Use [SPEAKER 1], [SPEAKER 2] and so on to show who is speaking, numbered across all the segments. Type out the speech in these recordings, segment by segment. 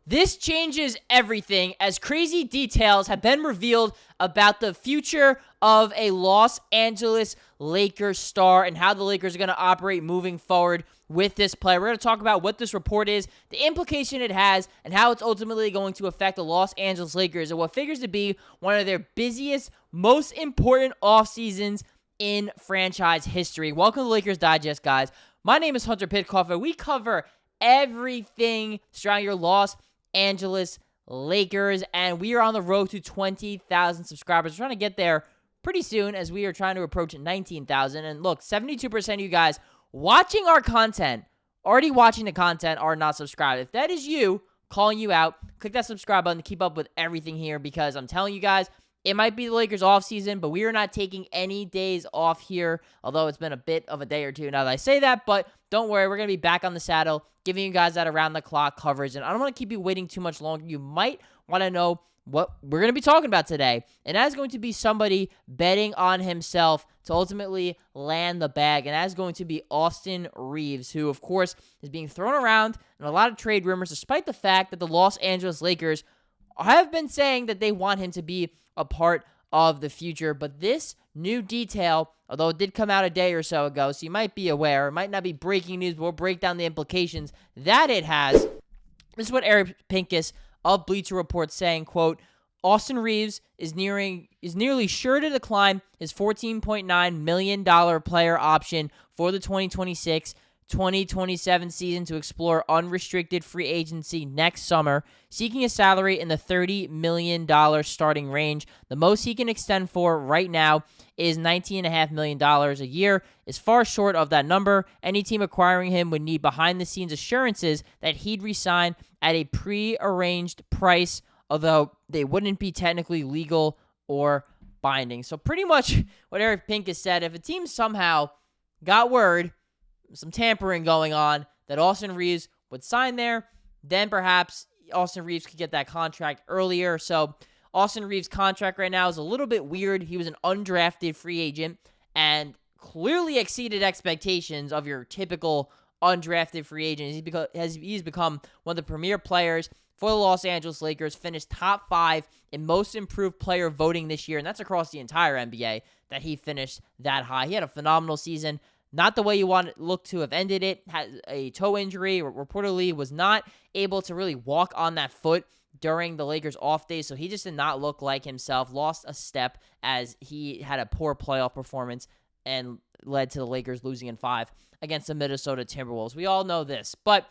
[SPEAKER 1] This changes everything as crazy details have been revealed about the future of a Los Angeles Lakers star and how the Lakers are going to operate moving forward with this player. We're going to talk about what this report is, the implication it has, and how it's ultimately going to affect the Los Angeles Lakers and what figures to be one of their busiest, most important off seasons in franchise history. Welcome to Lakers Digest, guys. My name is Hunter Pitcoff, and we cover everything surrounding your Los Angeles Lakers, and we are on the road to 20,000 subscribers. We're trying to get there pretty soon as we are trying to approach 19,000. And look, 72% of you guys watching our content, already watching the content, are not subscribed. If that is you, calling you out, click that subscribe button to keep up with everything here, because I'm telling you guys, it might be the Lakers offseason, but we are not taking any days off here, although it's been a bit of a day or two now that I say that. But don't worry, we're going to be back on the saddle, giving you guys that around-the-clock coverage. And I don't want to keep you waiting too much longer. You might want to know what we're going to be talking about today. And that is going to be somebody betting on himself to ultimately land the bag. And that is going to be Austin Reaves, who, of course, is being thrown around in a lot of trade rumors, despite the fact that the Los Angeles Lakers have been saying that they want him to be a part of the future. But this new detail, although it did come out a day or so ago, so you might be aware, it might not be breaking news, but we'll break down the implications that it has. This is what Eric Pincus of Bleacher Report saying, quote, Austin Reaves is nearly sure to decline his $14.9 million player option for the 2026-2027 season to explore unrestricted free agency next summer, seeking a salary in the $30 million starting range. The most he can extend for right now is $19.5 million a year, is far short of that number. Any team acquiring him would need behind-the-scenes assurances that he'd resign at a pre-arranged price, although they wouldn't be technically legal or binding. So pretty much what Eric Pincus said, if a team somehow got word, some tampering going on, that Austin Reaves would sign there, then perhaps Austin Reaves could get that contract earlier. So Austin Reaves' contract right now is a little bit weird. He was an undrafted free agent and clearly exceeded expectations of your typical undrafted free agent. He's become one of the premier players for the Los Angeles Lakers, finished top 5 in most improved player voting this year, and that's across the entire NBA that he finished that high. He had a phenomenal season. Not the way you want to look to have ended it. Had a toe injury, reportedly was not able to really walk on that foot during the Lakers off days, so he just did not look like himself. Lost a step as he had a poor playoff performance and led to the Lakers losing in 5 against the Minnesota Timberwolves. We all know this, but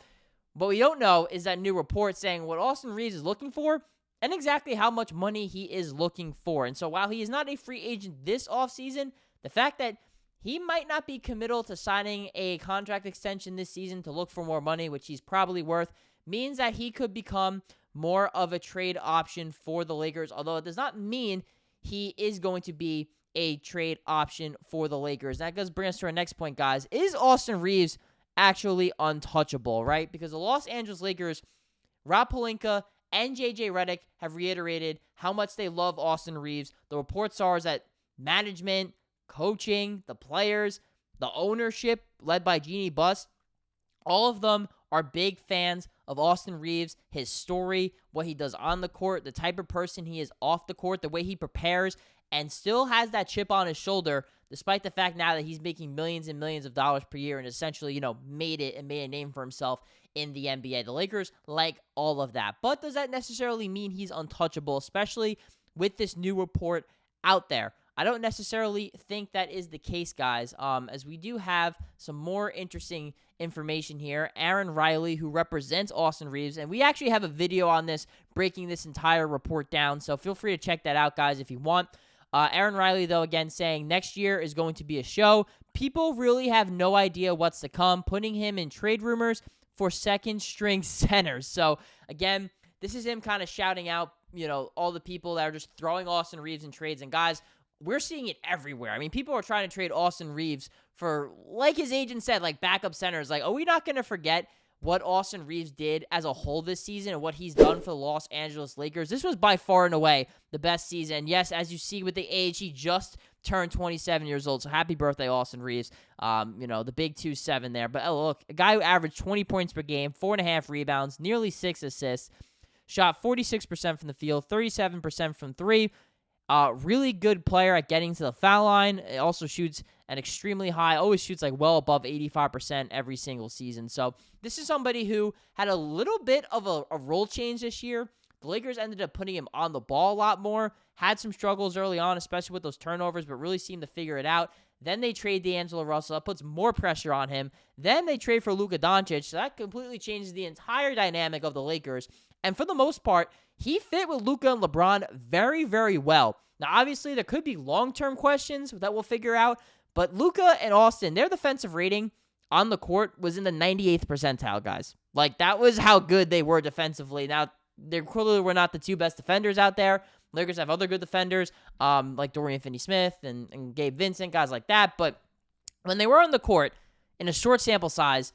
[SPEAKER 1] what we don't know is that new report saying what Austin Reaves is looking for and exactly how much money he is looking for. And so while he is not a free agent this offseason, the fact that he might not be committal to signing a contract extension this season to look for more money, which he's probably worth, means that he could become more of a trade option for the Lakers, although it does not mean he is going to be a trade option for the Lakers. That does bring us to our next point, guys. Is Austin Reaves actually untouchable, right? Because the Los Angeles Lakers, Rob Pelinka, and JJ Redick have reiterated how much they love Austin Reaves. The reports are that management, coaching, the players, the ownership led by Jeannie Buss, all of them are big fans of Austin Reaves, his story, what he does on the court, the type of person he is off the court, the way he prepares, and still has that chip on his shoulder, despite the fact now that he's making millions and millions of dollars per year and essentially, made it and made a name for himself in the NBA. The Lakers like all of that. But does that necessarily mean he's untouchable, especially with this new report out there? I don't necessarily think that is the case, guys, as we do have some more interesting information here. Aaron Riley, who represents Austin Reaves, and we actually have a video on this, breaking this entire report down, so feel free to check that out, guys, if you want. Aaron Riley, though, again, saying next year is going to be a show. People really have no idea what's to come, putting him in trade rumors for second-string centers. So, again, this is him kind of shouting out, all the people that are just throwing Austin Reaves in trades. And, guys, we're seeing it everywhere. I mean, people are trying to trade Austin Reaves for, like his agent said, like backup centers. Like, are we not going to forget what Austin Reaves did as a whole this season and what he's done for the Los Angeles Lakers? This was by far and away the best season. Yes, as you see with the age, he just turned 27 years old. So happy birthday, Austin Reaves. The big 2-7 there. But look, a guy who averaged 20 points per game, 4.5 rebounds, nearly 6 assists, shot 46% from the field, 37% from three. Really good player at getting to the foul line. It also shoots an extremely high, always shoots like well above 85% every single season. So this is somebody who had a little bit of a role change this year. The Lakers ended up putting him on the ball a lot more, had some struggles early on, especially with those turnovers, but really seemed to figure it out. Then they trade D'Angelo Russell. That puts more pressure on him. Then they trade for Luka Doncic. So that completely changes the entire dynamic of the Lakers. And for the most part, he fit with Luka and LeBron very, very well. Now, obviously, there could be long-term questions that we'll figure out. But Luka and Austin, their defensive rating on the court was in the 98th percentile, guys. Like, that was how good they were defensively. Now, they clearly were not the two best defenders out there. Lakers have other good defenders, like Dorian Finney-Smith and Gabe Vincent, guys like that. But when they were on the court, in a short sample size,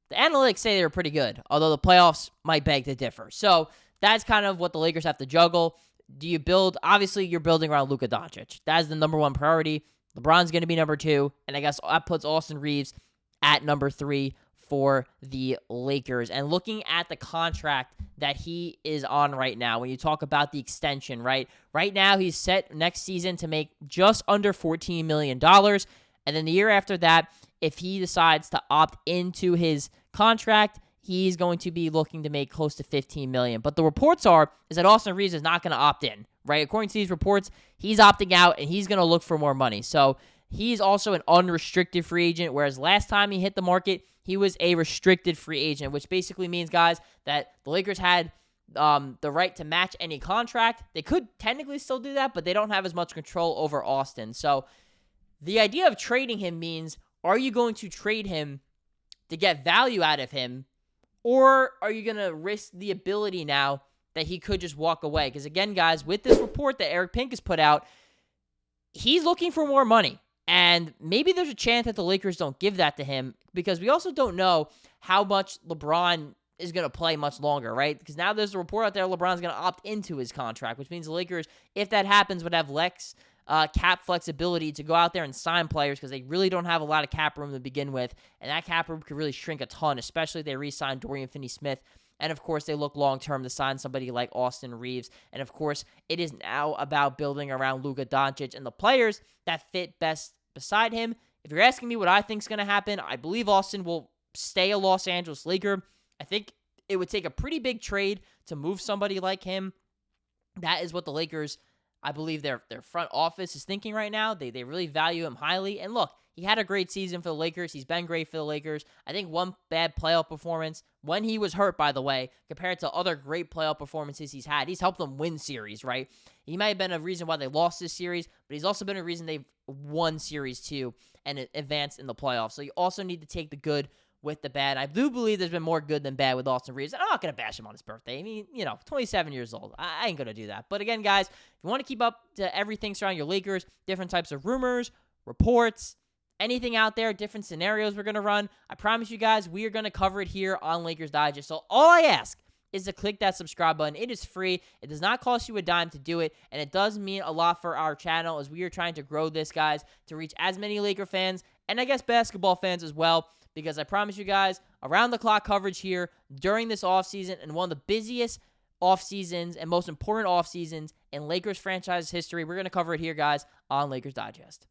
[SPEAKER 1] the analytics say they were pretty good, although the playoffs might beg to differ. So that's kind of what the Lakers have to juggle. Do you build? Obviously, you're building around Luka Doncic. That's the number one priority. LeBron's going to be number two, and I guess that puts Austin Reaves at number three for the Lakers. And looking at the contract that he is on right now, when you talk about the extension, right now he's set next season to make just under $14 million. And then the year after that, if he decides to opt into his contract, he's going to be looking to make close to $15 million. But the reports is that Austin Reaves is not going to opt in, right? According to these reports, he's opting out and he's going to look for more money. So he's also an unrestricted free agent, whereas last time he hit the market, he was a restricted free agent, which basically means, guys, that the Lakers had the right to match any contract. They could technically still do that, but they don't have as much control over Austin. So the idea of trading him means, are you going to trade him to get value out of him, or are you going to risk the ability now that he could just walk away? Because again, guys, with this report that Eric Pink has put out, he's looking for more money. And maybe there's a chance that the Lakers don't give that to him, because we also don't know how much LeBron is going to play much longer, right? Because now there's a report out there LeBron's going to opt into his contract, which means the Lakers, if that happens, would have less cap flexibility to go out there and sign players, because they really don't have a lot of cap room to begin with. And that cap room could really shrink a ton, especially if they re-sign Dorian Finney-Smith. And, of course, they look long-term to sign somebody like Austin Reaves. And, of course, it is now about building around Luka Doncic and the players that fit best beside him. If you're asking me what I think is going to happen, I believe Austin will stay a Los Angeles Laker. I think it would take a pretty big trade to move somebody like him. That is what the Lakers, I believe their front office is thinking right now. They really value him highly. And look, he had a great season for the Lakers. He's been great for the Lakers. I think one bad playoff performance, when he was hurt, by the way, compared to other great playoff performances he's had, he's helped them win series, right? He might have been a reason why they lost this series, but he's also been a reason they've won series 2 and advanced in the playoffs. So you also need to take the good with the bad. I do believe there's been more good than bad with Austin Reaves. I'm not going to bash him on his birthday. I mean, 27 years old. I ain't going to do that. But again, guys, if you want to keep up to everything surrounding your Lakers, different types of rumors, reports, anything out there, different scenarios we're going to run, I promise you guys, we are going to cover it here on Lakers Digest. So all I ask is to click that subscribe button. It is free. It does not cost you a dime to do it, and it does mean a lot for our channel as we are trying to grow this, guys, to reach as many Laker fans and I guess basketball fans as well, because I promise you guys, around-the-clock coverage here during this offseason and one of the busiest offseasons and most important offseasons in Lakers franchise history. We're going to cover it here, guys, on Lakers Digest.